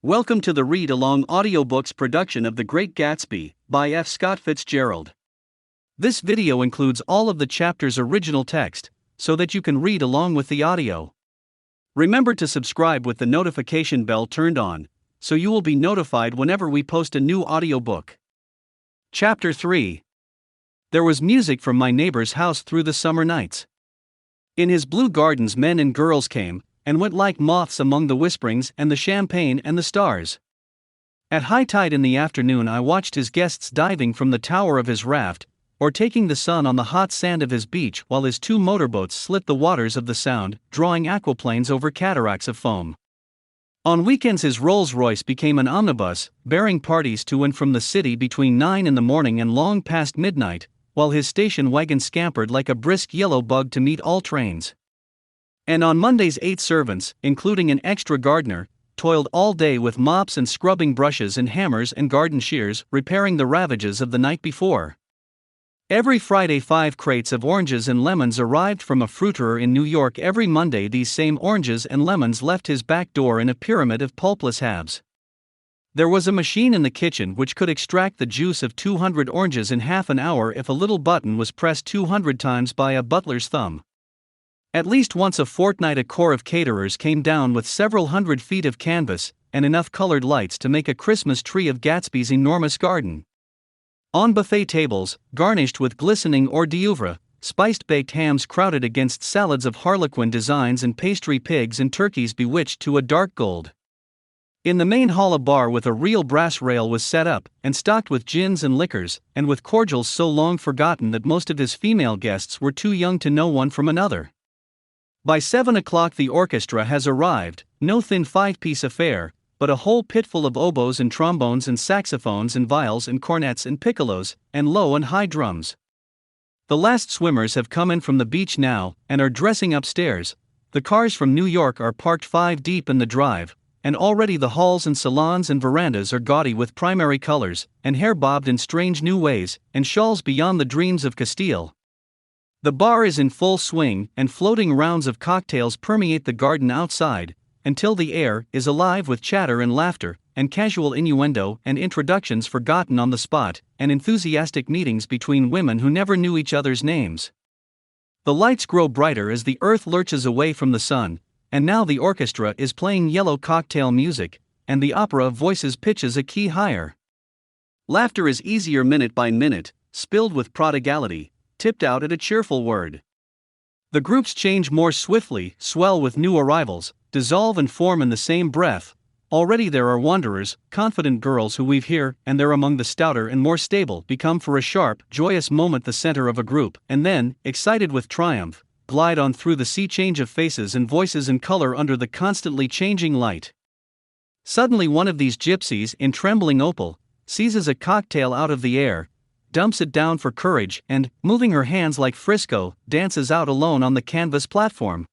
Welcome to the Read Along Audiobooks production of The Great Gatsby by F. Scott Fitzgerald. This video includes all of the chapter's original text, so that you can read along with the audio. Remember to subscribe with the notification bell turned on, so you will be notified whenever we post a new audiobook. Chapter 3. There was music from my neighbor's house through the summer nights. In his blue gardens men and girls came and went like moths among the whisperings and the champagne and the stars. At high tide in the afternoon I watched his guests diving from the tower of his raft, or taking the sun on the hot sand of his beach while his two motorboats slit the waters of the Sound, drawing aquaplanes over cataracts of foam. On weekends his Rolls-Royce became an omnibus, bearing parties to and from the city between 9 in the morning and long past midnight, while his station wagon scampered like a brisk yellow bug to meet all trains. And on Mondays 8 servants, including an extra gardener, toiled all day with mops and scrubbing brushes and hammers and garden shears, repairing the ravages of the night before. Every Friday 5 crates of oranges and lemons arrived from a fruiterer in New York. Every Monday these same oranges and lemons left his back door in a pyramid of pulpless halves. There was a machine in the kitchen which could extract the juice of 200 oranges in half an hour if a little button was pressed 200 times by a butler's thumb. At least once a fortnight a corps of caterers came down with several hundred feet of canvas and enough colored lights to make a Christmas tree of Gatsby's enormous garden. On buffet tables, garnished with glistening hors d'oeuvre, spiced baked hams crowded against salads of harlequin designs and pastry pigs and turkeys bewitched to a dark gold. In the main hall a bar with a real brass rail was set up, and stocked with gins and liquors, and with cordials so long forgotten that most of his female guests were too young to know one from another. By 7 o'clock the orchestra has arrived, no thin 5-piece affair, but a whole pitful of oboes and trombones and saxophones and viols and cornets and piccolos, and low and high drums. The last swimmers have come in from the beach now, and are dressing upstairs. The cars from New York are parked 5 deep in the drive, and already the halls and salons and verandas are gaudy with primary colors, and hair bobbed in strange new ways, and shawls beyond the dreams of Castile. The bar is in full swing, and floating rounds of cocktails permeate the garden outside, until the air is alive with chatter and laughter, and casual innuendo and introductions forgotten on the spot, and enthusiastic meetings between women who never knew each other's names. The lights grow brighter as the earth lurches away from the sun, and now the orchestra is playing yellow cocktail music, and the opera of voices pitches a key higher. Laughter is easier minute by minute, spilled with prodigality, tipped out at a cheerful word. The groups change more swiftly, swell with new arrivals, dissolve and form in the same breath. Already there are wanderers, confident girls who weave here and there among the stouter and more stable, become for a sharp, joyous moment the center of a group, and then, excited with triumph, glide on through the sea change of faces and voices and color under the constantly changing light. Suddenly one of these gypsies in trembling opal seizes a cocktail out of the air, dumps it down for courage, and, moving her hands like Frisco, dances out alone on the canvas platform.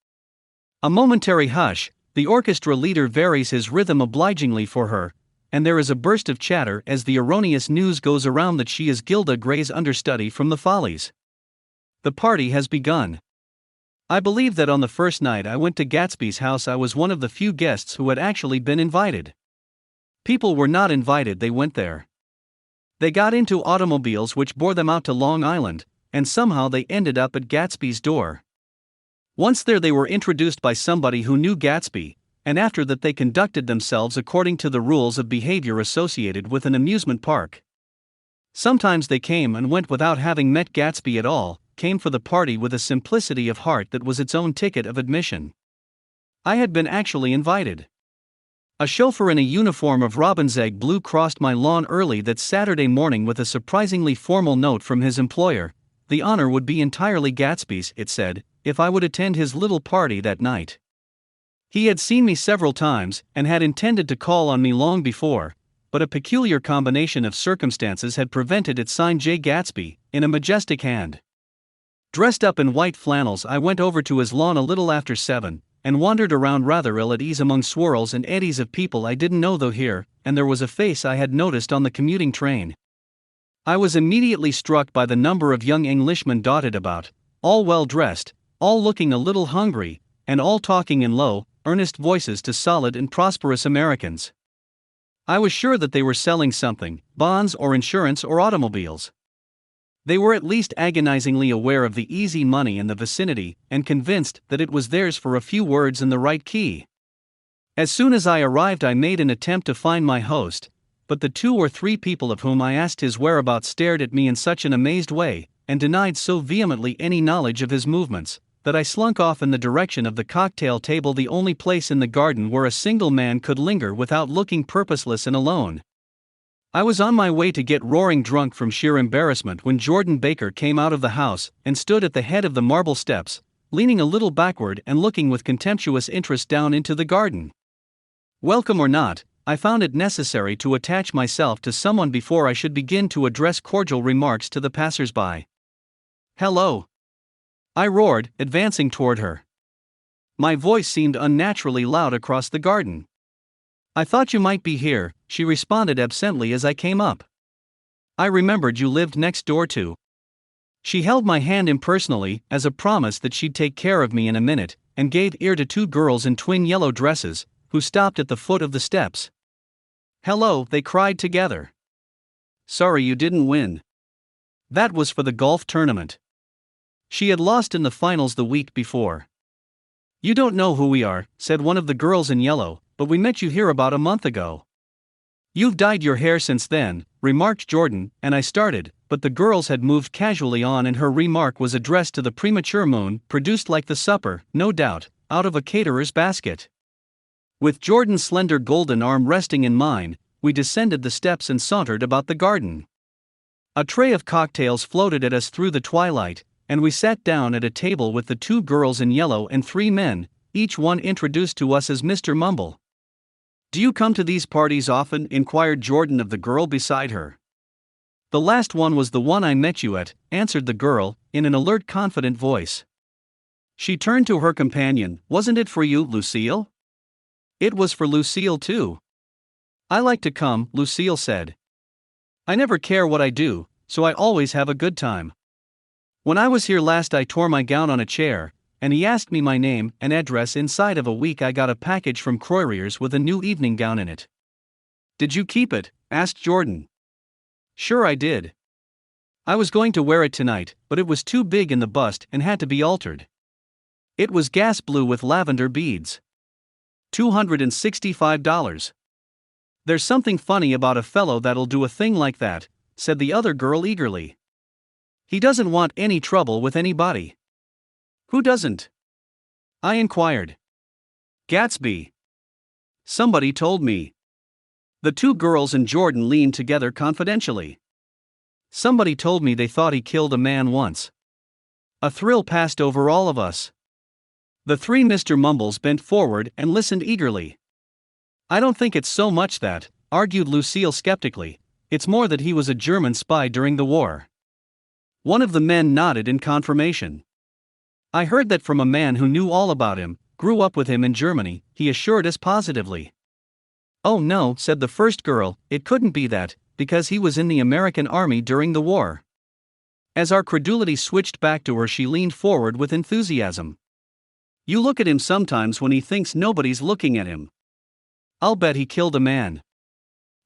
A momentary hush, the orchestra leader varies his rhythm obligingly for her, and there is a burst of chatter as the erroneous news goes around that she is Gilda Gray's understudy from the Follies. The party has begun. I believe that on the first night I went to Gatsby's house I was one of the few guests who had actually been invited. People were not invited, they went there. They got into automobiles which bore them out to Long Island, and somehow they ended up at Gatsby's door. Once there they were introduced by somebody who knew Gatsby, and after that they conducted themselves according to the rules of behavior associated with an amusement park. Sometimes they came and went without having met Gatsby at all, came for the party with a simplicity of heart that was its own ticket of admission. I had been actually invited. A chauffeur in a uniform of robin's egg blue crossed my lawn early that Saturday morning with a surprisingly formal note from his employer. The honor would be entirely Gatsby's, it said, if I would attend his little party that night. He had seen me several times, and had intended to call on me long before, but a peculiar combination of circumstances had prevented it. Signed J. Gatsby, in a majestic hand. Dressed up in white flannels I went over to his lawn a little after 7, and wandered around rather ill at ease among swirls and eddies of people I didn't know though here, and there was a face I had noticed on the commuting train. I was immediately struck by the number of young Englishmen dotted about, all well dressed, all looking a little hungry, and all talking in low, earnest voices to solid and prosperous Americans. I was sure that they were selling something, bonds or insurance or automobiles. They were at least agonizingly aware of the easy money in the vicinity and convinced that it was theirs for a few words in the right key. As soon as I arrived, I made an attempt to find my host, but the 2 or 3 people of whom I asked his whereabouts stared at me in such an amazed way, and denied so vehemently any knowledge of his movements, that I slunk off in the direction of the cocktail table, the only place in the garden where a single man could linger without looking purposeless and alone. I was on my way to get roaring drunk from sheer embarrassment when Jordan Baker came out of the house and stood at the head of the marble steps, leaning a little backward and looking with contemptuous interest down into the garden. Welcome or not, I found it necessary to attach myself to someone before I should begin to address cordial remarks to the passers-by. "Hello!" I roared, advancing toward her. My voice seemed unnaturally loud across the garden. "I thought you might be here," she responded absently as I came up. "I remembered you lived next door to." She held my hand impersonally as a promise that she'd take care of me in a minute, and gave ear to 2 girls in twin yellow dresses, who stopped at the foot of the steps. "Hello," they cried together. "Sorry you didn't win." That was for the golf tournament. She had lost in the finals the week before. "You don't know who we are," said one of the girls in yellow, "but we met you here about a month ago." "You've dyed your hair since then," remarked Jordan, and I started, but the girls had moved casually on and her remark was addressed to the premature moon, produced like the supper, no doubt, out of a caterer's basket. With Jordan's slender golden arm resting in mine, we descended the steps and sauntered about the garden. A tray of cocktails floated at us through the twilight, and we sat down at a table with the 2 girls in yellow and 3 men, each one introduced to us as Mr. Mumble. "Do you come to these parties often?" inquired Jordan of the girl beside her. "The last one was the one I met you at," answered the girl, in an alert, confident voice. She turned to her companion. "Wasn't it for you, Lucille?" "It was for Lucille too." "I like to come," Lucille said. "I never care what I do, so I always have a good time. When I was here last I tore my gown on a chair, and he asked me my name and address. Inside of a week I got a package from Croyer's with a new evening gown in it." "Did you keep it?" asked Jordan. "Sure I did. I was going to wear it tonight, but it was too big in the bust and had to be altered. It was gas blue with lavender beads. $265. There's something funny about a fellow that'll do a thing like that," said the other girl eagerly. "He doesn't want any trouble with anybody." "Who doesn't?" I inquired. "Gatsby. Somebody told me." The 2 girls and Jordan leaned together confidentially. "Somebody told me they thought he killed a man once." A thrill passed over all of us. The 3 Mr. Mumbles bent forward and listened eagerly. "I don't think it's so much that," argued Lucille skeptically, "it's more that he was a German spy during the war." One of the men nodded in confirmation. "I heard that from a man who knew all about him, grew up with him in Germany," he assured us positively. "Oh no," said the first girl, "it couldn't be that, because he was in the American Army during the war." As our credulity switched back to her, she leaned forward with enthusiasm. "You look at him sometimes when he thinks nobody's looking at him. I'll bet he killed a man."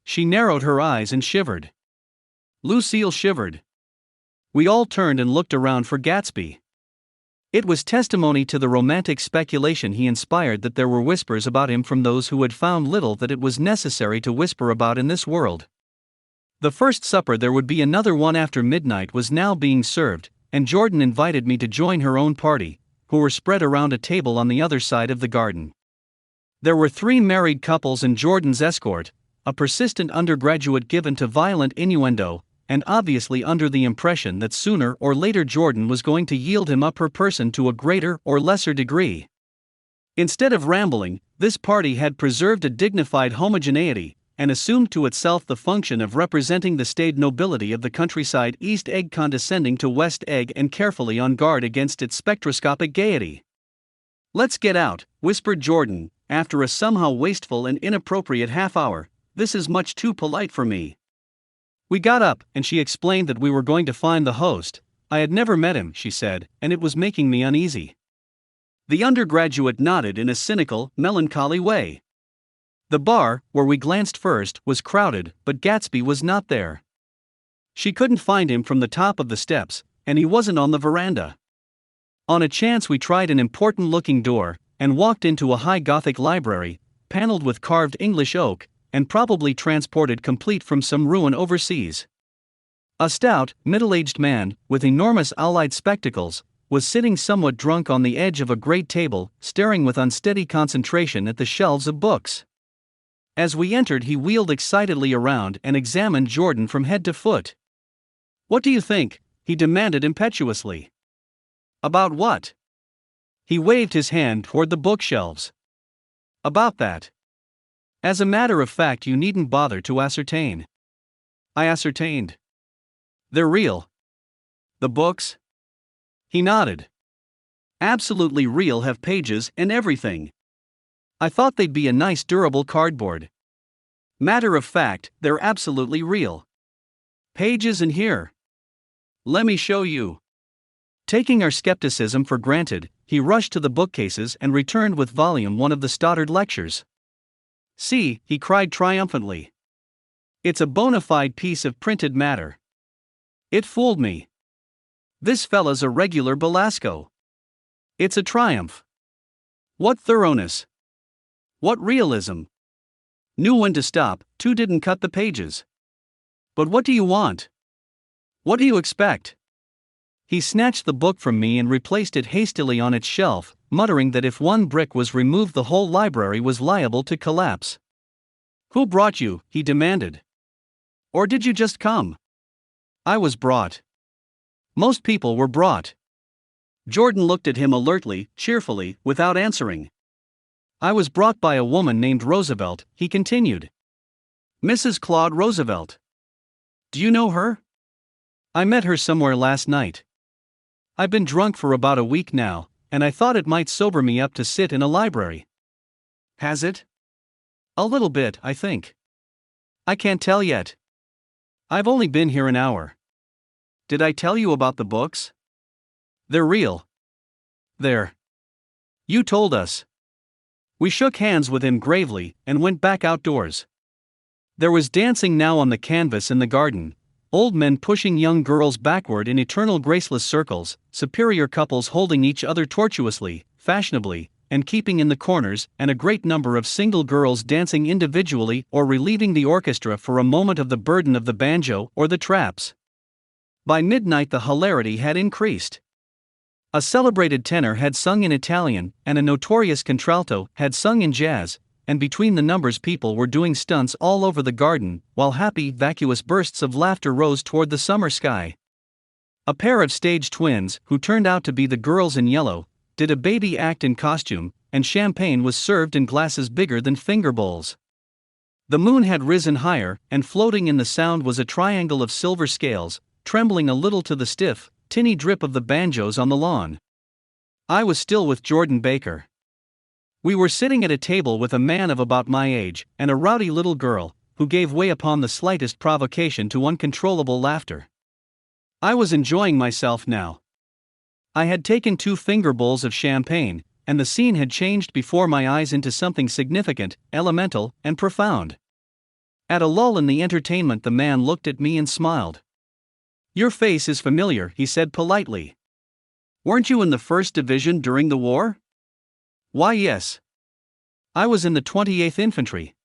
She narrowed her eyes and shivered. Lucille shivered. We all turned and looked around for Gatsby. It was testimony to the romantic speculation he inspired that there were whispers about him from those who had found little that it was necessary to whisper about in this world. The first supper, there would be another one after midnight, was now being served, and Jordan invited me to join her own party, who were spread around a table on the other side of the garden. There were 3 married couples and Jordan's escort, a persistent undergraduate given to violent innuendo, and obviously under the impression that sooner or later Jordan was going to yield him up her person to a greater or lesser degree. Instead of rambling, this party had preserved a dignified homogeneity, and assumed to itself the function of representing the staid nobility of the countryside, East Egg condescending to West Egg and carefully on guard against its spectroscopic gaiety. "Let's get out," whispered Jordan, after a somehow wasteful and inappropriate half-hour. "This is much too polite for me." We got up, and she explained that we were going to find the host. I had never met him, she said, and it was making me uneasy. The undergraduate nodded in a cynical, melancholy way. The bar, where we glanced first, was crowded, but Gatsby was not there. She couldn't find him from the top of the steps, and he wasn't on the veranda. On a chance, we tried an important-looking door, and walked into a high Gothic library, paneled with carved English oak, and probably transported complete from some ruin overseas. A stout, middle-aged man, with enormous owl-eyed spectacles, was sitting somewhat drunk on the edge of a great table, staring with unsteady concentration at the shelves of books. As we entered, he wheeled excitedly around and examined Jordan from head to foot. "What do you think?" he demanded impetuously. "About what?" He waved his hand toward the bookshelves. "About that. As a matter of fact, you needn't bother to ascertain." I ascertained. "They're real." "The books?" He nodded. "Absolutely real, have pages and everything. I thought they'd be a nice durable cardboard. Matter of fact, they're absolutely real. Pages in here. Let me show you." Taking our skepticism for granted, he rushed to the bookcases and returned with volume 1 of the Stoddard Lectures. "See," he cried triumphantly. "It's a bona fide piece of printed matter. It fooled me. This fella's a regular Belasco. It's a triumph. What thoroughness! What realism! Knew when to stop, too, didn't cut the pages. But what do you want? What do you expect?" He snatched the book from me and replaced it hastily on its shelf, muttering that if one brick was removed, the whole library was liable to collapse. "Who brought you?" he demanded. "Or did you just come?" "I was brought." Most people were brought. Jordan looked at him alertly, cheerfully, without answering. "I was brought by a woman named Roosevelt," he continued. "Mrs. Claude Roosevelt. Do you know her?" "I met her somewhere last night. I've been drunk for about a week now, and I thought it might sober me up to sit in a library." "Has it?" "A little bit, I think. I can't tell yet. I've only been here an hour." "Did I tell you about the books?" "They're real." "They're." "You told us." We shook hands with him gravely and went back outdoors. There was dancing now on the canvas in the garden, old men pushing young girls backward in eternal graceless circles, superior couples holding each other tortuously, fashionably, and keeping in the corners, and a great number of single girls dancing individually or relieving the orchestra for a moment of the burden of the banjo or the traps. By midnight the hilarity had increased. A celebrated tenor had sung in Italian, and a notorious contralto had sung in jazz, and between the numbers people were doing stunts all over the garden, while happy, vacuous bursts of laughter rose toward the summer sky. A pair of stage twins, who turned out to be the girls in yellow, did a baby act in costume, and champagne was served in glasses bigger than finger bowls. The moon had risen higher, and floating in the sound was a triangle of silver scales, trembling a little to the stiff, tinny drip of the banjos on the lawn. I was still with Jordan Baker. We were sitting at a table with a man of about my age, and a rowdy little girl, who gave way upon the slightest provocation to uncontrollable laughter. I was enjoying myself now. I had taken 2 finger bowls of champagne, and the scene had changed before my eyes into something significant, elemental, and profound. At a lull in the entertainment, the man looked at me and smiled. "Your face is familiar," he said politely. "Weren't you in the 1st Division during the war?" "Why, yes. I was in the 28th Infantry.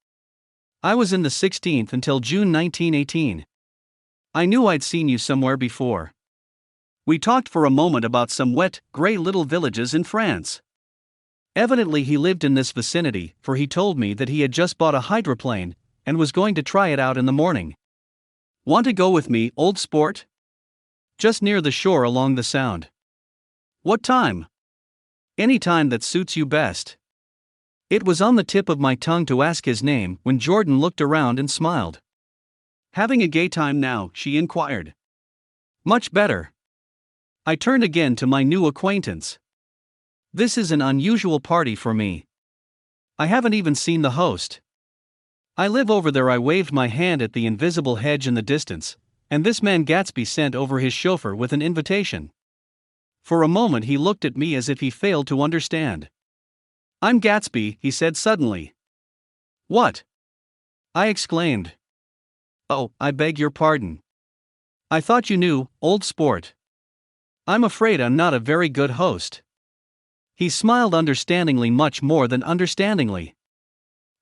I was in the 16th until June 1918. I knew I'd seen you somewhere before." We talked for a moment about some wet, grey little villages in France. Evidently he lived in this vicinity, for he told me that he had just bought a hydroplane, and was going to try it out in the morning. "Want to go with me, old sport?" "Just near the shore along the Sound." "What time?" "Any time that suits you best." It was on the tip of my tongue to ask his name when Jordan looked around and smiled. "Having a gay time now?" she inquired. "Much better." I turned again to my new acquaintance. "This is an unusual party for me. I haven't even seen the host. I live over there." I waved my hand at the invisible hedge in the distance, and this man Gatsby sent over his chauffeur with an invitation. For a moment he looked at me as if he failed to understand. "I'm Gatsby," he said suddenly. What? I exclaimed. Oh, I beg your pardon. I thought you knew, old sport. I'm afraid I'm not a very good host. He smiled understandingly, much more than understandingly.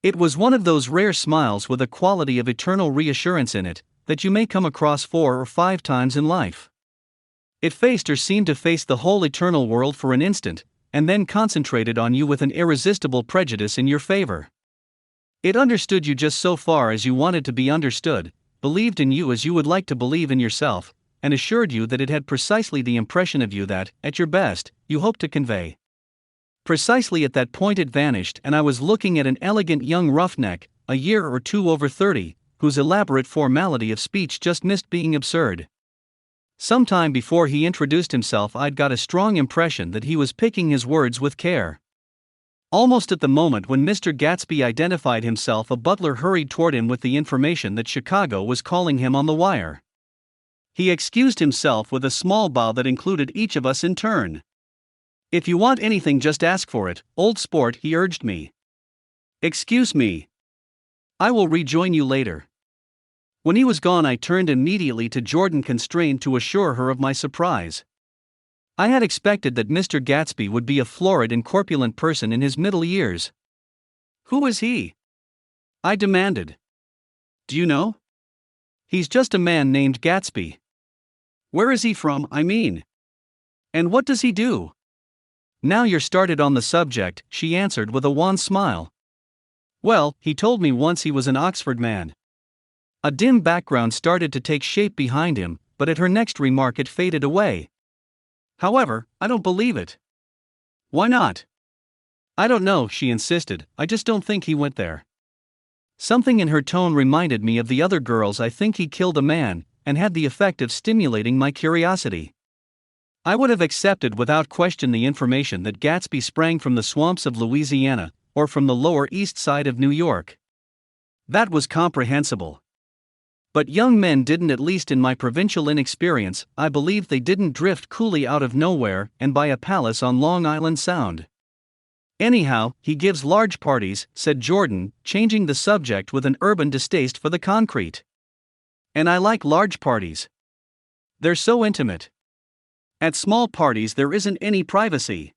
It was one of those rare smiles with a quality of eternal reassurance in it, that you may come across 4 or 5 times in life. It faced or seemed to face the whole eternal world for an instant, and then concentrated on you with an irresistible prejudice in your favor. It understood you just so far as you wanted to be understood, believed in you as you would like to believe in yourself, and assured you that it had precisely the impression of you that, at your best, you hoped to convey. Precisely at that point it vanished, and I was looking at an elegant young roughneck, a year or 2 over 30, whose elaborate formality of speech just missed being absurd. Some time before he introduced himself, I'd got a strong impression that he was picking his words with care. Almost at the moment when Mr. Gatsby identified himself, a butler hurried toward him with the information that Chicago was calling him on the wire. He excused himself with a small bow that included each of us in turn. "If you want anything, just ask for it, old sport," he urged me. "Excuse me. I will rejoin you later." When he was gone, I turned immediately to Jordan, constrained to assure her of my surprise. I had expected that Mr. Gatsby would be a florid and corpulent person in his middle years. "Who is he?" I demanded. "Do you know?" "He's just a man named Gatsby." "Where is he from, I mean? And what does he do?" "Now you're started on the subject," she answered with a wan smile. "Well, he told me once he was an Oxford man." A dim background started to take shape behind him, but at her next remark it faded away. "However, I don't believe it." "Why not?" "I don't know," she insisted, "I just don't think he went there." Something in her tone reminded me of the other girls. I think he killed a man, and had the effect of stimulating my curiosity. I would have accepted without question the information that Gatsby sprang from the swamps of Louisiana, or from the Lower East Side of New York. That was comprehensible. But young men didn't, at least in my provincial inexperience. I believed they didn't drift coolly out of nowhere and buy a palace on Long Island Sound. "Anyhow, he gives large parties," said Jordan, changing the subject with an urban distaste for the concrete. "And I like large parties. They're so intimate. At small parties there isn't any privacy."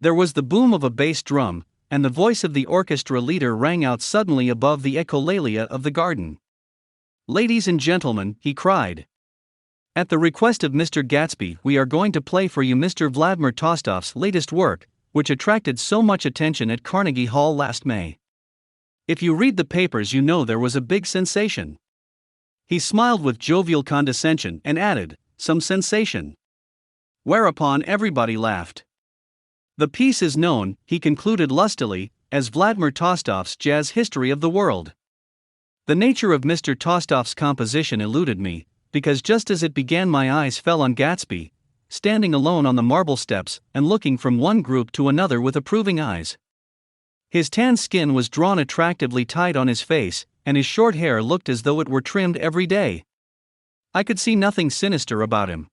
There was the boom of a bass drum, and the voice of the orchestra leader rang out suddenly above the echolalia of the garden. "Ladies and gentlemen," he cried. "At the request of Mr. Gatsby, we are going to play for you Mr. Vladimir Tostof's latest work, which attracted so much attention at Carnegie Hall last May. If you read the papers, you know there was a big sensation." He smiled with jovial condescension and added, "Some sensation." Whereupon everybody laughed. "The piece is known," he concluded lustily, "as Vladimir Tostof's Jazz History of the World." The nature of Mr. Tostof's composition eluded me, because just as it began my eyes fell on Gatsby, standing alone on the marble steps and looking from one group to another with approving eyes. His tan skin was drawn attractively tight on his face, and his short hair looked as though it were trimmed every day. I could see nothing sinister about him.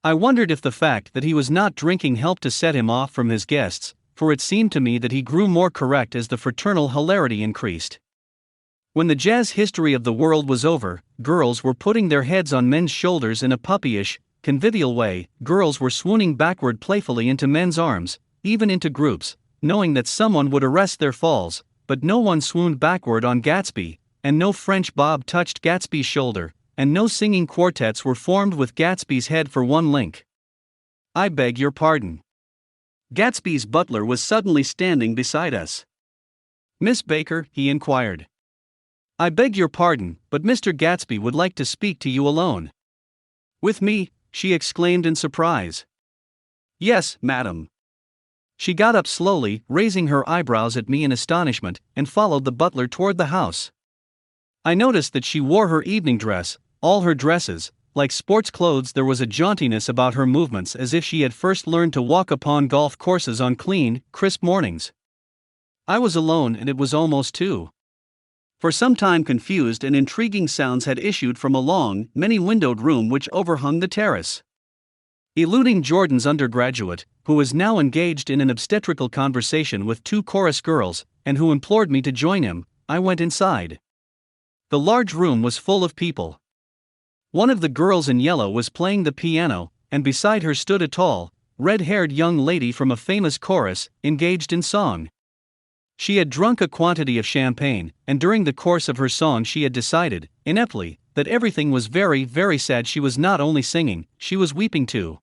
I wondered if the fact that he was not drinking helped to set him off from his guests, for it seemed to me that he grew more correct as the fraternal hilarity increased. When the Jazz History of the World was over, girls were putting their heads on men's shoulders in a puppyish, convivial way. Girls were swooning backward playfully into men's arms, even into groups, knowing that someone would arrest their falls, but no one swooned backward on Gatsby, and no French bob touched Gatsby's shoulder, and no singing quartets were formed with Gatsby's head for one link. "I beg your pardon." Gatsby's butler was suddenly standing beside us. "Miss Baker?" he inquired. "I beg your pardon, but Mr. Gatsby would like to speak to you alone." "With me?" she exclaimed in surprise. "Yes, madam." She got up slowly, raising her eyebrows at me in astonishment, and followed the butler toward the house. I noticed that she wore her evening dress, all her dresses, like sports clothes. There was a jauntiness about her movements as if she had first learned to walk upon golf courses on clean, crisp mornings. I was alone, and it was almost 2. For some time confused and intriguing sounds had issued from a long, many-windowed room which overhung the terrace. Eluding Jordan's undergraduate, who was now engaged in an obstetrical conversation with 2 chorus girls, and who implored me to join him, I went inside. The large room was full of people. One of the girls in yellow was playing the piano, and beside her stood a tall, red-haired young lady from a famous chorus, engaged in song. She had drunk a quantity of champagne, and during the course of her song she had decided, ineptly, that everything was very, very sad. She was not only singing, she was weeping too.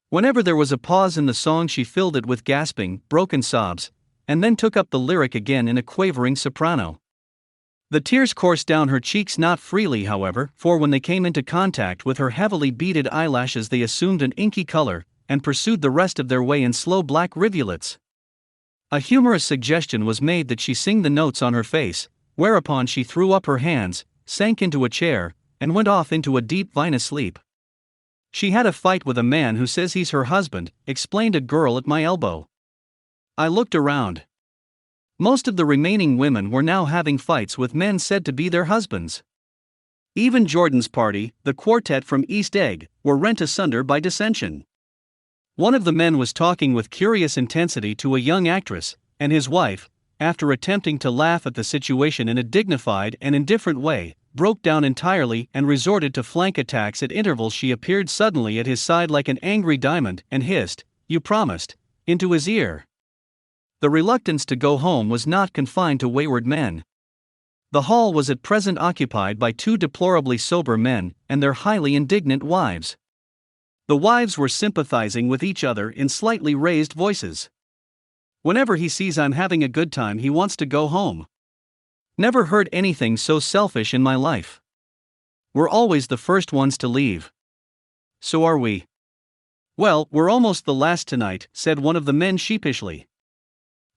Whenever there was a pause in the song, she filled it with gasping, broken sobs, and then took up the lyric again in a quavering soprano. The tears coursed down her cheeks, not freely, however, for when they came into contact with her heavily beaded eyelashes they assumed an inky color, and pursued the rest of their way in slow black rivulets. A humorous suggestion was made that she sing the notes on her face, whereupon she threw up her hands, sank into a chair, and went off into a deep vinous sleep. She had a fight with a man who says he's her husband, explained a girl at my elbow. I looked around. Most of the remaining women were now having fights with men said to be their husbands. Even Jordan's party, the quartet from East Egg, were rent asunder by dissension. One of the men was talking with curious intensity to a young actress, and his wife, after attempting to laugh at the situation in a dignified and indifferent way, broke down entirely and resorted to flank attacks at intervals. She appeared suddenly at his side like an angry diamond and hissed, "You promised," into his ear. The reluctance to go home was not confined to wayward men. The hall was at present occupied by two deplorably sober men and their highly indignant wives. The wives were sympathizing with each other in slightly raised voices. "Whenever he sees I'm having a good time, he wants to go home. Never heard anything so selfish in my life. We're always the first ones to leave." "So are we." "Well, we're almost the last tonight," said one of the men sheepishly.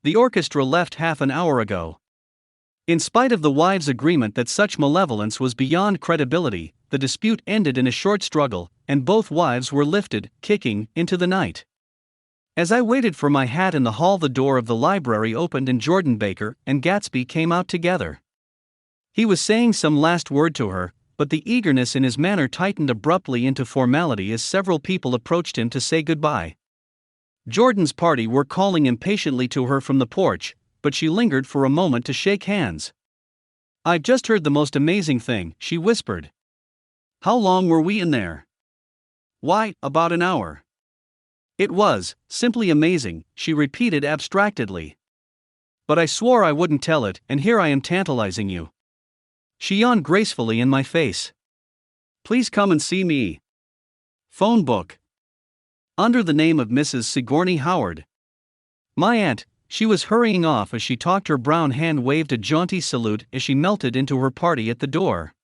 "The orchestra left half an hour ago." In spite of the wives' agreement that such malevolence was beyond credibility, the dispute ended in a short struggle, and both wives were lifted, kicking, into the night. As I waited for my hat in the hall, the door of the library opened and Jordan Baker and Gatsby came out together. He was saying some last word to her, but the eagerness in his manner tightened abruptly into formality as several people approached him to say goodbye. Jordan's party were calling impatiently to her from the porch, but she lingered for a moment to shake hands. "I've just heard the most amazing thing," she whispered. "How long were we in there?" "Why, about an hour." "It was simply amazing," she repeated abstractedly. "But I swore I wouldn't tell it, and here I am tantalizing you." She yawned gracefully in my face. "Please come and see me. Phone book. Under the name of Mrs. Sigourney Howard." My aunt, she was hurrying off as she talked. Her brown hand waved a jaunty salute as she melted into her party at the door.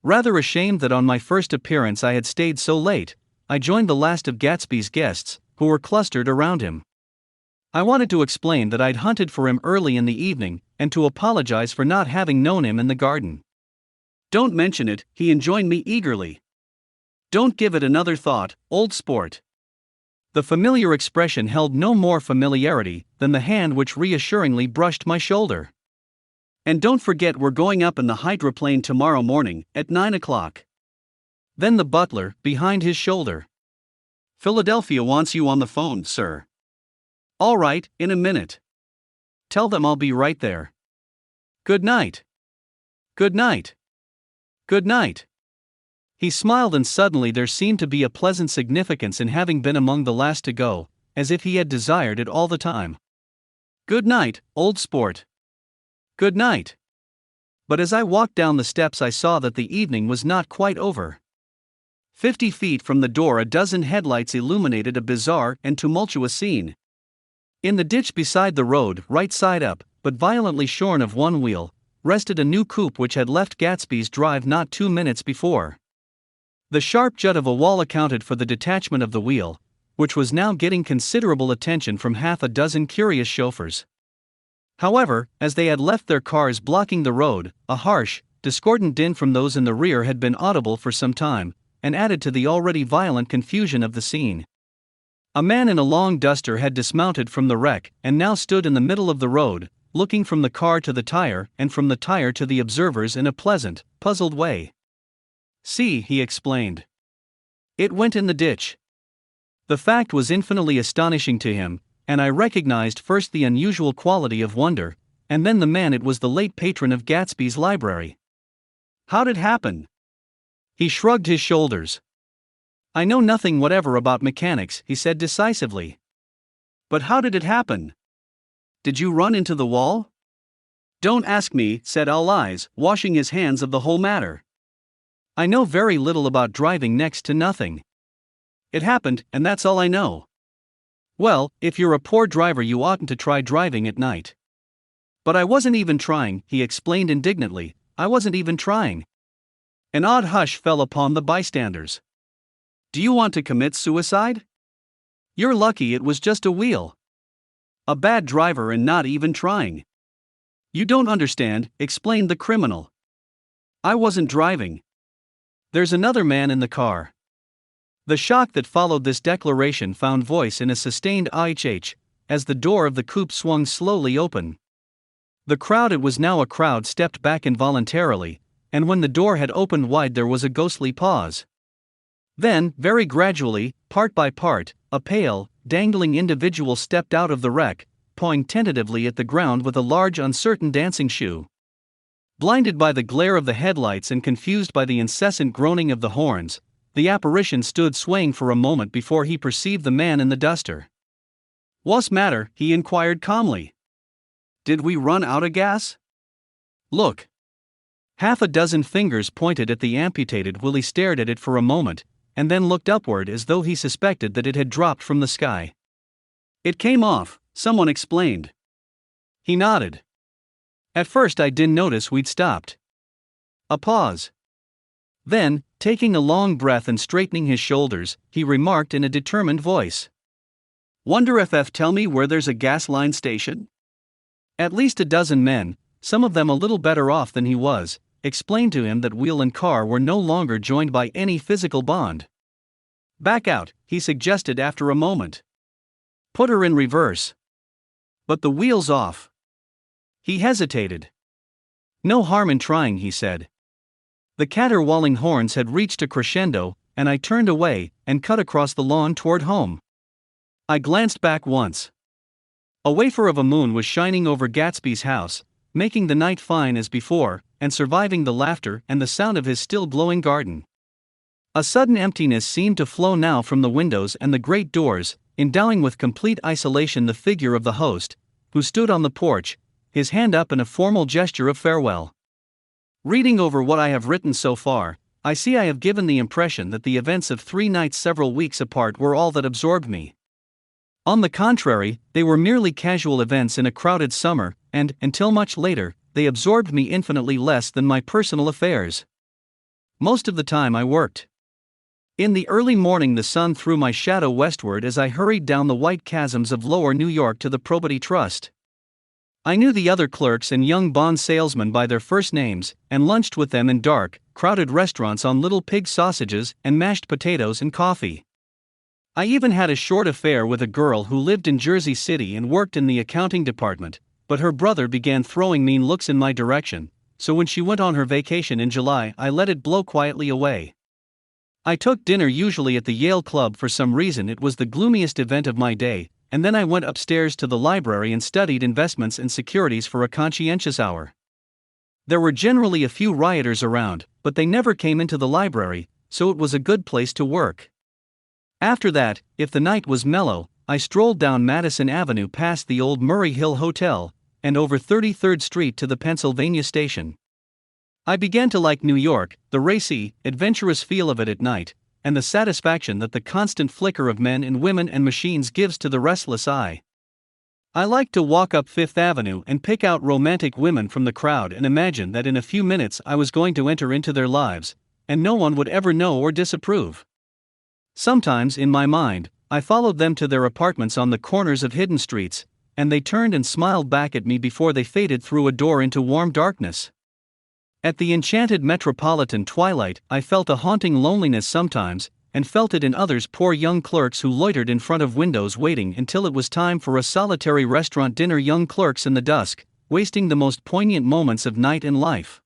Rather ashamed that on my first appearance I had stayed so late, I joined the last of Gatsby's guests, who were clustered around him. I wanted to explain that I'd hunted for him early in the evening, and to apologize for not having known him in the garden. "Don't mention it," he enjoined me eagerly. "Don't give it another thought, old sport." The familiar expression held no more familiarity than the hand which reassuringly brushed my shoulder. "And don't forget we're going up in the hydroplane tomorrow morning, at 9 o'clock. Then the butler, behind his shoulder. "Philadelphia wants you on the phone, sir." "All right, in a minute. Tell them I'll be right there. Good night. Good night. Good night." He smiled, and suddenly there seemed to be a pleasant significance in having been among the last to go, as if he had desired it all the time. "Good night, old sport. Good night." But as I walked down the steps I saw that the evening was not quite over. 50 feet from the door a dozen headlights illuminated a bizarre and tumultuous scene. In the ditch beside the road, right side up, but violently shorn of one wheel, rested a new coupe which had left Gatsby's drive not 2 minutes before. The sharp jut of a wall accounted for the detachment of the wheel, which was now getting considerable attention from half a dozen curious chauffeurs. However, as they had left their cars blocking the road, a harsh, discordant din from those in the rear had been audible for some time, and added to the already violent confusion of the scene. A man in a long duster had dismounted from the wreck and now stood in the middle of the road, looking from the car to the tire and from the tire to the observers in a pleasant, puzzled way. "See," he explained. "It went in the ditch." The fact was infinitely astonishing to him, and I recognized first the unusual quality of wonder, and then the man. It was the late patron of Gatsby's library. How'd it happen? He shrugged his shoulders. I know nothing whatever about mechanics, he said decisively. But how did it happen? Did you run into the wall? Don't ask me, said Al-Liz, washing his hands of the whole matter. I know very little about driving, next to nothing. It happened, and that's all I know. Well, if you're a poor driver, you oughtn't to try driving at night. But I wasn't even trying, he explained indignantly. I wasn't even trying. An odd hush fell upon the bystanders. Do you want to commit suicide? You're lucky it was just a wheel. A bad driver and not even trying. You don't understand, explained the criminal. I wasn't driving. There's another man in the car. The shock that followed this declaration found voice in a sustained "IHH" as the door of the coupe swung slowly open. The crowd, it was now a crowd, stepped back involuntarily, and when the door had opened wide there was a ghostly pause. Then, very gradually, part by part, a pale, dangling individual stepped out of the wreck, pawing tentatively at the ground with a large uncertain dancing shoe. Blinded by the glare of the headlights and confused by the incessant groaning of the horns, the apparition stood swaying for a moment before he perceived the man in the duster. "What's matter?" he inquired calmly. "Did we run out of gas? Look." Half a dozen fingers pointed at the amputated. Willie stared at it for a moment, and then looked upward as though he suspected that it had dropped from the sky. "It came off," someone explained. He nodded. "At first I didn't notice we'd stopped." A pause. Then, taking a long breath and straightening his shoulders, he remarked in a determined voice. "Wonder if tell me where there's a gas line station?" At least a dozen men, some of them a little better off than he was, explained to him that wheel and car were no longer joined by any physical bond. "Back out," he suggested after a moment. "Put her in reverse." "But the wheel's off." He hesitated. "No harm in trying," he said. The caterwauling horns had reached a crescendo, and I turned away and cut across the lawn toward home. I glanced back once. A wafer of a moon was shining over Gatsby's house, making the night fine as before, and surviving the laughter and the sound of his still glowing garden. A sudden emptiness seemed to flow now from the windows and the great doors, endowing with complete isolation the figure of the host, who stood on the porch, his hand up in a formal gesture of farewell. Reading over what I have written so far, I see I have given the impression that the events of 3 nights several weeks apart were all that absorbed me. On the contrary, they were merely casual events in a crowded summer, and, until much later, they absorbed me infinitely less than my personal affairs. Most of the time I worked. In the early morning the sun threw my shadow westward as I hurried down the white chasms of lower New York to the Probity Trust. I knew the other clerks and young bond salesmen by their first names, and lunched with them in dark, crowded restaurants on little pig sausages and mashed potatoes and coffee. I even had a short affair with a girl who lived in Jersey City and worked in the accounting department, but her brother began throwing mean looks in my direction, so when she went on her vacation in July I let it blow quietly away. I took dinner usually at the Yale Club. For some reason it was the gloomiest event of my day, and then I went upstairs to the library and studied investments and securities for a conscientious hour. There were generally a few rioters around, but they never came into the library, so it was a good place to work. After that, if the night was mellow, I strolled down Madison Avenue past the old Murray Hill Hotel, and over 33rd Street to the Pennsylvania Station. I began to like New York, the racy, adventurous feel of it at night, and the satisfaction that the constant flicker of men and women and machines gives to the restless eye. I liked to walk up Fifth Avenue and pick out romantic women from the crowd and imagine that in a few minutes I was going to enter into their lives, and no one would ever know or disapprove. Sometimes, in my mind, I followed them to their apartments on the corners of hidden streets, and they turned and smiled back at me before they faded through a door into warm darkness. At the enchanted metropolitan twilight, I felt a haunting loneliness sometimes, and felt it in others, poor young clerks who loitered in front of windows waiting until it was time for a solitary restaurant dinner, young clerks in the dusk, wasting the most poignant moments of night and life.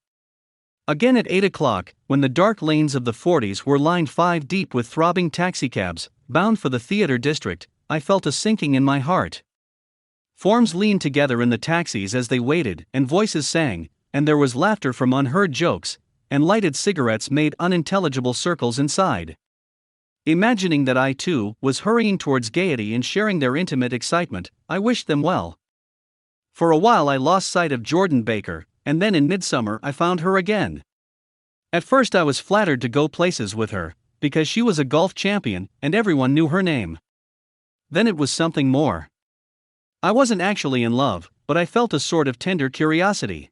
Again at 8 o'clock, when the dark lanes of the 40s were lined 5 deep with throbbing taxicabs, bound for the theater district, I felt a sinking in my heart. Forms leaned together in the taxis as they waited, and voices sang, and there was laughter from unheard jokes, and lighted cigarettes made unintelligible circles inside. Imagining that I too was hurrying towards gaiety and sharing their intimate excitement, I wished them well. For a while I lost sight of Jordan Baker, and then in midsummer I found her again. At first I was flattered to go places with her, because she was a golf champion and everyone knew her name. Then it was something more. I wasn't actually in love, but I felt a sort of tender curiosity.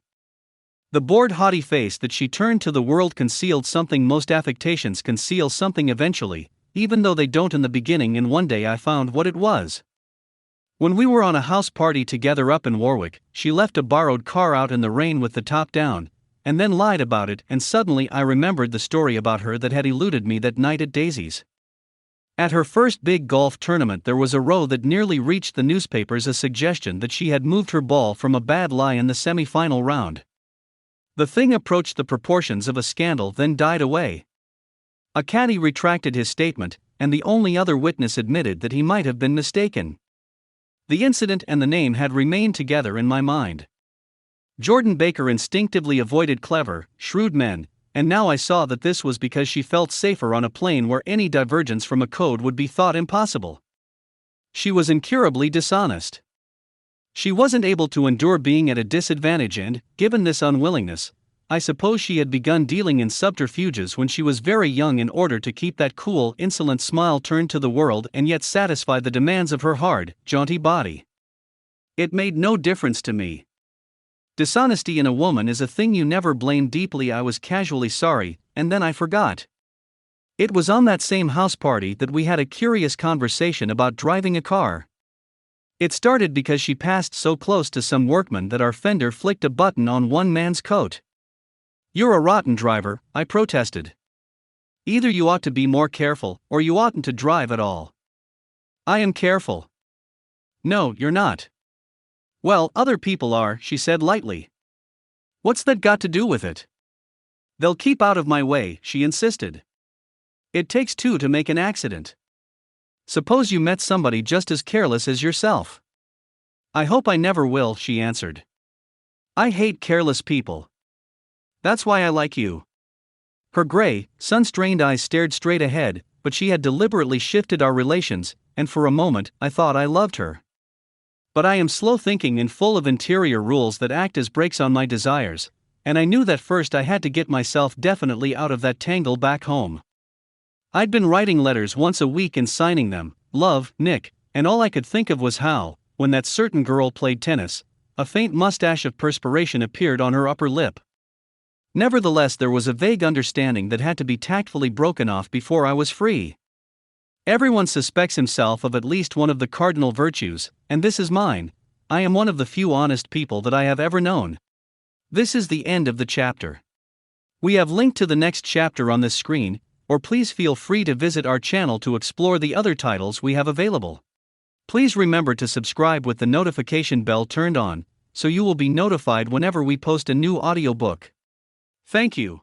The bored haughty face that she turned to the world concealed something. Most affectations conceal something eventually, even though they don't in the beginning, and one day I found what it was. When we were on a house party together up in Warwick, she left a borrowed car out in the rain with the top down, and then lied about it, and suddenly I remembered the story about her that had eluded me that night at Daisy's. At her first big golf tournament there was a row that nearly reached the newspapers, a suggestion that she had moved her ball from a bad lie in the semi-final round. The thing approached the proportions of a scandal, then died away. A caddy retracted his statement, and the only other witness admitted that he might have been mistaken. The incident and the name had remained together in my mind. Jordan Baker instinctively avoided clever, shrewd men, and now I saw that this was because she felt safer on a plane where any divergence from a code would be thought impossible. She was incurably dishonest. She wasn't able to endure being at a disadvantage, and, given this unwillingness, I suppose she had begun dealing in subterfuges when she was very young in order to keep that cool, insolent smile turned to the world and yet satisfy the demands of her hard, jaunty body. It made no difference to me. Dishonesty in a woman is a thing you never blame deeply. I was casually sorry, and then I forgot. It was on that same house party that we had a curious conversation about driving a car. It started because she passed so close to some workman that our fender flicked a button on one man's coat. "You're a rotten driver," I protested. "Either you ought to be more careful, or you oughtn't to drive at all." "I am careful." "No, you're not." "Well, other people are," she said lightly. "What's that got to do with it?" "They'll keep out of my way," she insisted. "It takes two to make an accident. Suppose you met somebody just as careless as yourself." "I hope I never will," she answered. "I hate careless people. That's why I like you." Her gray, sun-strained eyes stared straight ahead, but she had deliberately shifted our relations, and for a moment I thought I loved her. But I am slow thinking and full of interior rules that act as brakes on my desires, and I knew that first I had to get myself definitely out of that tangle back home. I'd been writing letters once a week and signing them, "Love, Nick," and all I could think of was how, when that certain girl played tennis, a faint mustache of perspiration appeared on her upper lip. Nevertheless, there was a vague understanding that had to be tactfully broken off before I was free. Everyone suspects himself of at least one of the cardinal virtues, and this is mine. I am one of the few honest people that I have ever known. This is the end of the chapter. We have linked to the next chapter on this screen, or please feel free to visit our channel to explore the other titles we have available. Please remember to subscribe with the notification bell turned on, so you will be notified whenever we post a new audiobook. Thank you.